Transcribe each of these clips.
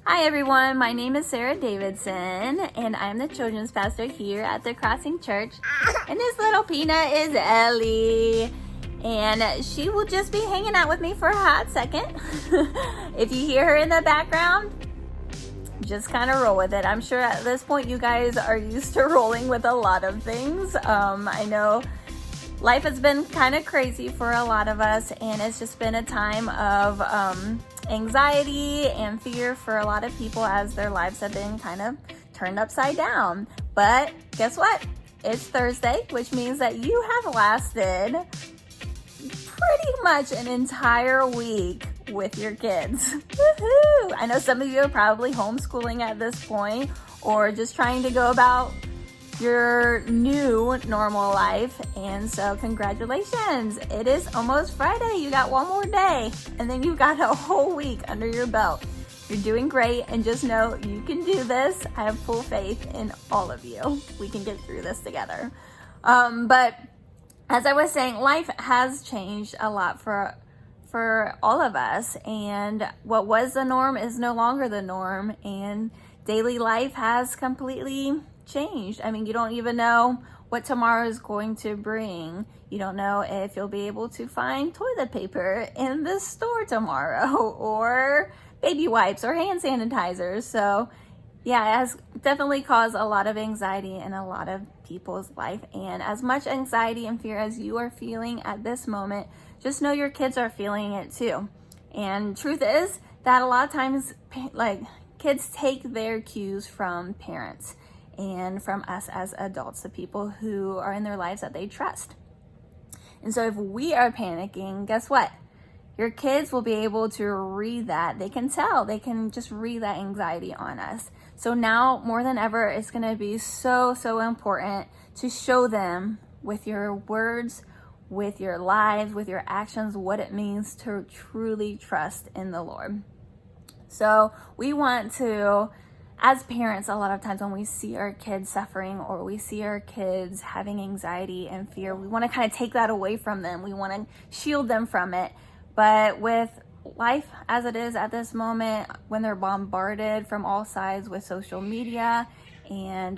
Hi everyone, my name is Sarah Davidson and I'm the children's pastor here at the Crossing Church. And this little peanut is Ellie. And she will just be hanging out with me for a hot second. If you hear her in the background, just kind of roll with it. I'm sure at this point you guys are used to rolling with a lot of things. I know life has been kind of crazy for a lot of us, and it's just been a time of anxiety and fear for a lot of people as their lives have been kind of turned upside down. But guess what? It's Thursday, which means that you have lasted pretty much an entire week with your kids. Woohoo! I know some of you are probably homeschooling at this point or just trying to go about your new normal life, and so congratulations, it is almost Friday. You got one more day and then you've got a whole week under your belt. You're doing great, and just know you can do this. I have full faith in all of you. We can get through this together. But as I was saying, life has changed a lot for all of us, and what was the norm is no longer the norm, and daily life has completely changed. I mean, you don't even know what tomorrow is going to bring. You don't know if you'll be able to find toilet paper in the store tomorrow or baby wipes or hand sanitizers. So yeah, it has definitely caused a lot of anxiety in a lot of people's life. And as much anxiety and fear as you are feeling at this moment, just know your kids are feeling it too. And truth is that a lot of times, like, kids take their cues from parents and from us as adults, the people who are in their lives that they trust. And so if we are panicking, guess what? Your kids will be able to read that. They can tell, they can just read that anxiety on us. So now more than ever, it's gonna be so important to show them with your words, with your lives, with your actions, what it means to truly trust in the Lord. So we want to, as parents, a lot of times when we see our kids suffering or we see our kids having anxiety and fear, we want to kind of take that away from them. We want to shield them from it. But with life as it is at this moment, when they're bombarded from all sides with social media and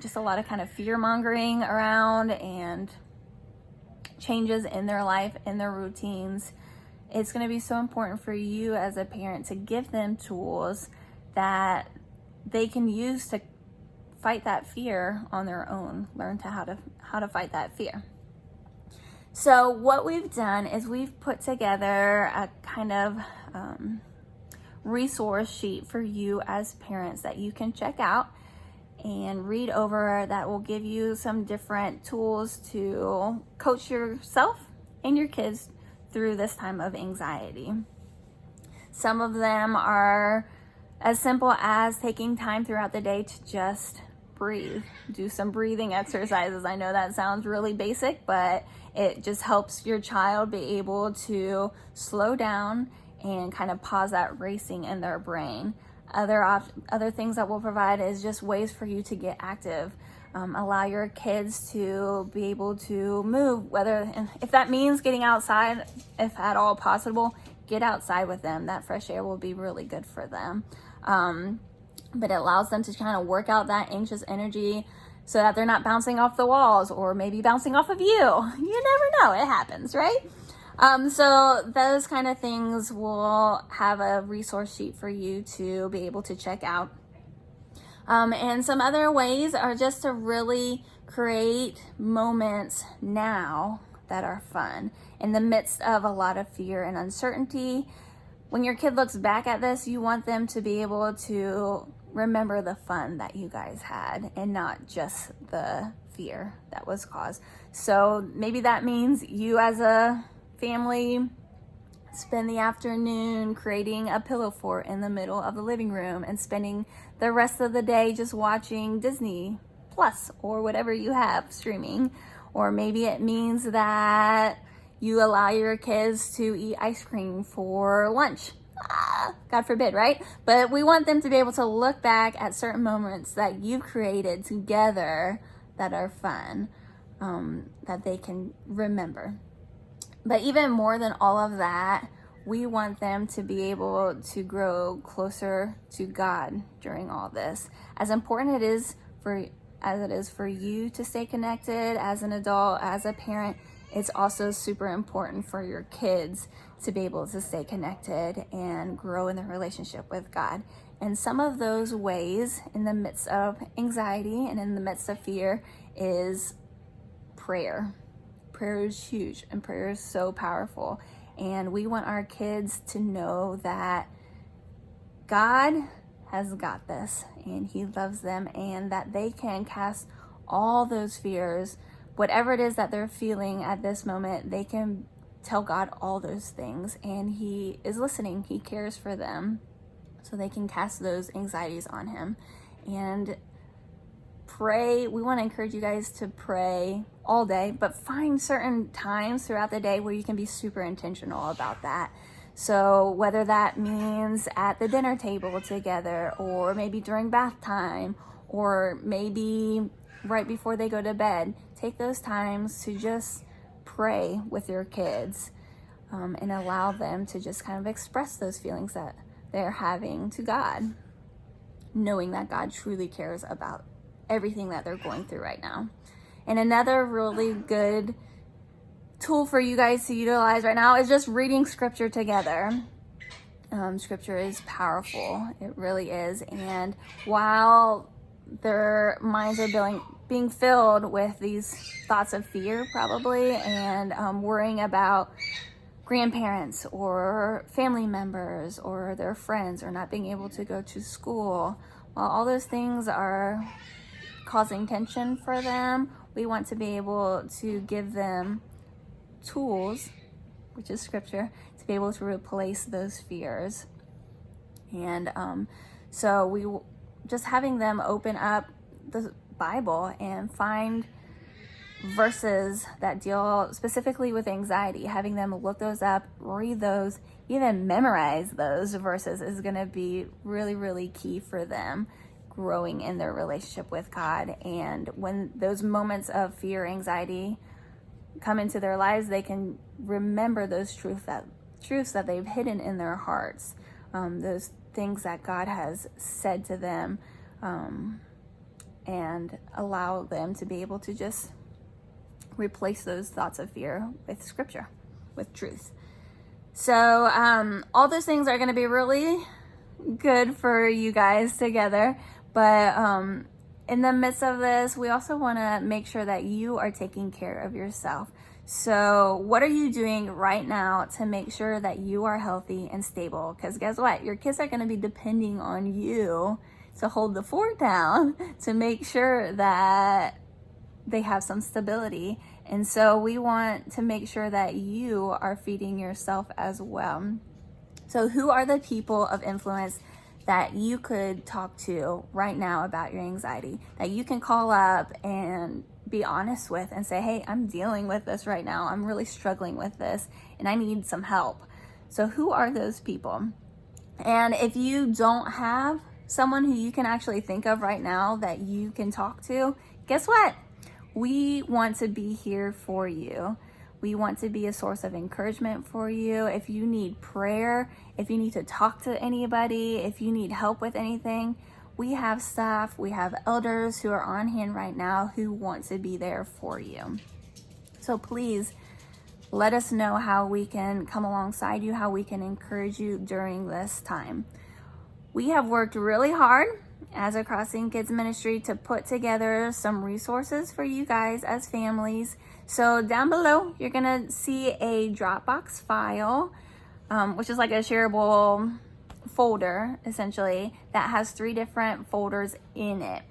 just a lot of kind of fear mongering around and changes in their life, in their routines, it's going to be so important for you as a parent to give them tools that they can use to fight that fear on their own, learn to how to fight that fear. So what we've done is we've put together a kind of resource sheet for you as parents that you can check out and read over, that will give you some different tools to coach yourself and your kids through this time of anxiety. Some of them are as simple as taking time throughout the day to just breathe, do some breathing exercises. I know that sounds really basic, but it just helps your child be able to slow down and kind of pause that racing in their brain. Other things that we'll provide is just ways for you to get active. Allow your kids to be able to move, if that means getting outside, if at all possible, get outside with them. That fresh air will be really good for them. But it allows them to kind of work out that anxious energy so that they're not bouncing off the walls or maybe bouncing off of you. You never know, it happens, right? So those kind of things will have a resource sheet for you to be able to check out. And some other ways are just to really create moments now that are fun in the midst of a lot of fear and uncertainty. When your kid looks back at this, you want them to be able to remember the fun that you guys had and not just the fear that was caused. So maybe that means you as a family spend the afternoon creating a pillow fort in the middle of the living room and spending the rest of the day just watching Disney Plus or whatever you have streaming. Or maybe it means that you allow your kids to eat ice cream for lunch. God forbid, right? But we want them to be able to look back at certain moments that you've created together that are fun, that they can remember. But even more than all of that, we want them to be able to grow closer to God during all this. As important it is for you to stay connected as an adult, as a parent, it's also super important for your kids to be able to stay connected and grow in their relationship with God. And some of those ways in the midst of anxiety and in the midst of fear is prayer. Prayer is huge, and prayer is so powerful. And we want our kids to know that God has got this and He loves them, and that they can cast all those fears, whatever it is that they're feeling at this moment, they can tell God all those things, and He is listening. He cares for them, so they can cast those anxieties on Him. And pray. We want to encourage you guys to pray all day, but find certain times throughout the day where you can be super intentional about that. So whether that means at the dinner table together, or maybe during bath time, or maybe right before they go to bed, take those times to just pray with your kids, and allow them to just kind of express those feelings that they're having to God, knowing that God truly cares about everything that they're going through right now. And another really good tool for you guys to utilize right now is just reading scripture together. Scripture is powerful. It really is. And while their minds are being filled with these thoughts of fear probably, and worrying about grandparents or family members or their friends, or not being able to go to school, while all those things are causing tension for them, we want to be able to give them tools, which is scripture, to be able to replace those fears. And so we just having them open up the Bible and find verses that deal specifically with anxiety, having them look those up, read those, even memorize those verses is going to be really, really key for them growing in their relationship with God. And when those moments of fear, anxiety come into their lives, they can remember those truths that they've hidden in their hearts, those things that God has said to them, and allow them to be able to just replace those thoughts of fear with scripture, with truth. So all those things are going to be really good for you guys together. But in the midst of this, we also want to make sure that you are taking care of yourself. So what are you doing right now to make sure that you are healthy and stable? Because guess what? Your kids are going to be depending on you to hold the fort down, to make sure that they have some stability. And so we want to make sure that you are feeding yourself as well. So who are the people of influence that you could talk to right now about your anxiety, that you can call up and be honest with and say, hey, I'm dealing with this right now. I'm really struggling with this and I need some help. So who are those people? And if you don't have someone who you can actually think of right now that you can talk to, guess what? We want to be here for you. We want to be a source of encouragement for you. If you need prayer, if you need to talk to anybody, if you need help with anything, we have staff, we have elders who are on hand right now who want to be there for you. So please let us know how we can come alongside you, how we can encourage you during this time. We have worked really hard as a Crossing Kids ministry to put together some resources for you guys as families. So down below, you're gonna see a Dropbox file, which is like a shareable folder, essentially, that has 3 different folders in it.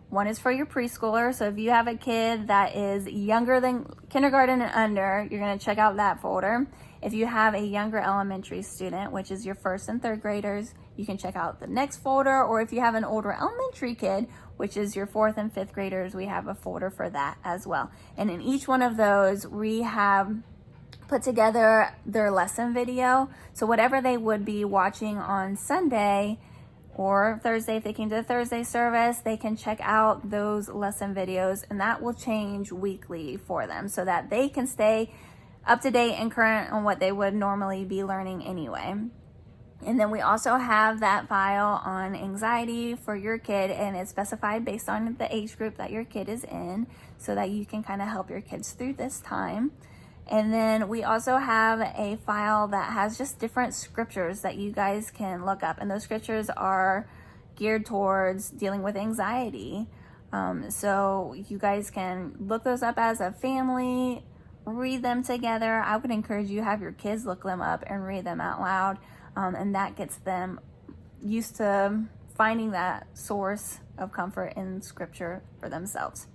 One is for your preschooler, so if you have a kid that is younger than kindergarten and under, you're gonna check out that folder. If you have a younger elementary student, which is your 1st and 3rd graders, you can check out the next folder. Or if you have an older elementary kid, which is your 4th and 5th graders, we have a folder for that as well. And in each one of those, we have put together their lesson video. So whatever they would be watching on Sunday or Thursday, if they came to the Thursday service, they can check out those lesson videos, and that will change weekly for them so that they can stay up to date and current on what they would normally be learning anyway. And then we also have that file on anxiety for your kid, and it's specified based on the age group that your kid is in, so that you can kind of help your kids through this time. And then we also have a file that has just different scriptures that you guys can look up, and those scriptures are geared towards dealing with anxiety. So you guys can look those up as a family, read them together. I would encourage you to have your kids look them up and read them out loud. And that gets them used to finding that source of comfort in scripture for themselves.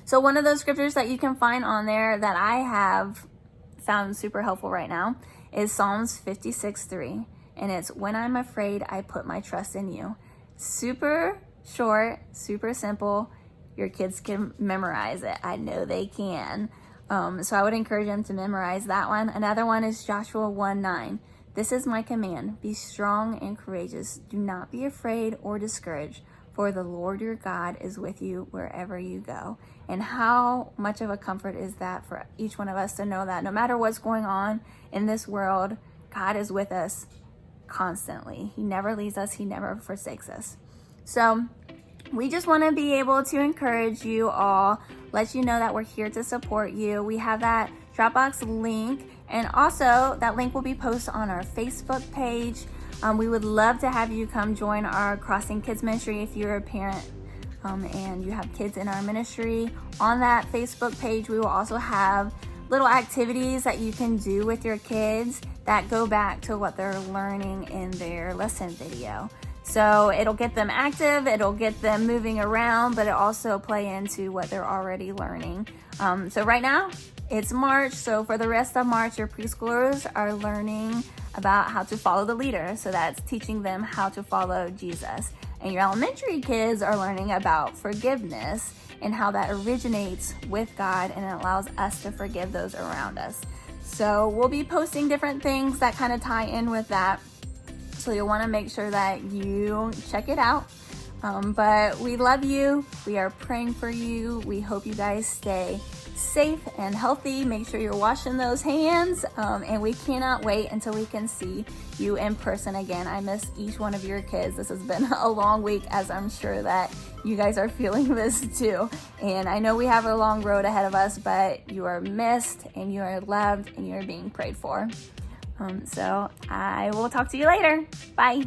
So one of those scriptures that you can find on there that I have found super helpful right now is Psalms 56:3. And it's, when I'm afraid, I put my trust in you. Super short, super simple. Your kids can memorize it. I know they can. So I would encourage them to memorize that one. Another one is Joshua 1:9. This is my command. Be strong and courageous. Do not be afraid or discouraged, for the Lord your God is with you wherever you go. And how much of a comfort is that for each one of us to know that no matter what's going on in this world, God is with us constantly. He never leaves us. He never forsakes us. So we just want to be able to encourage you all, let you know that we're here to support you. We have that Dropbox link, and also that link will be posted on our Facebook page. We would love to have you come join our Crossing Kids ministry if you're a parent and you have kids in our ministry. On that Facebook page, we will also have little activities that you can do with your kids that go back to what they're learning in their lesson video. So it'll get them active, it'll get them moving around, but it also play into what they're already learning. So right now, it's March, so for the rest of March, your preschoolers are learning about how to follow the leader. So that's teaching them how to follow Jesus. And your elementary kids are learning about forgiveness and how that originates with God and it allows us to forgive those around us. So we'll be posting different things that kind of tie in with that. So you'll want to make sure that you check it out. But we love you. We are praying for you. We hope you guys stay safe and healthy. Make sure you're washing those hands. And we cannot wait until we can see you in person again. I miss each one of your kids. This has been a long week, as I'm sure that you guys are feeling this too. And I know we have a long road ahead of us, but you are missed and you are loved and you're being prayed for. So I will talk to you later. Bye.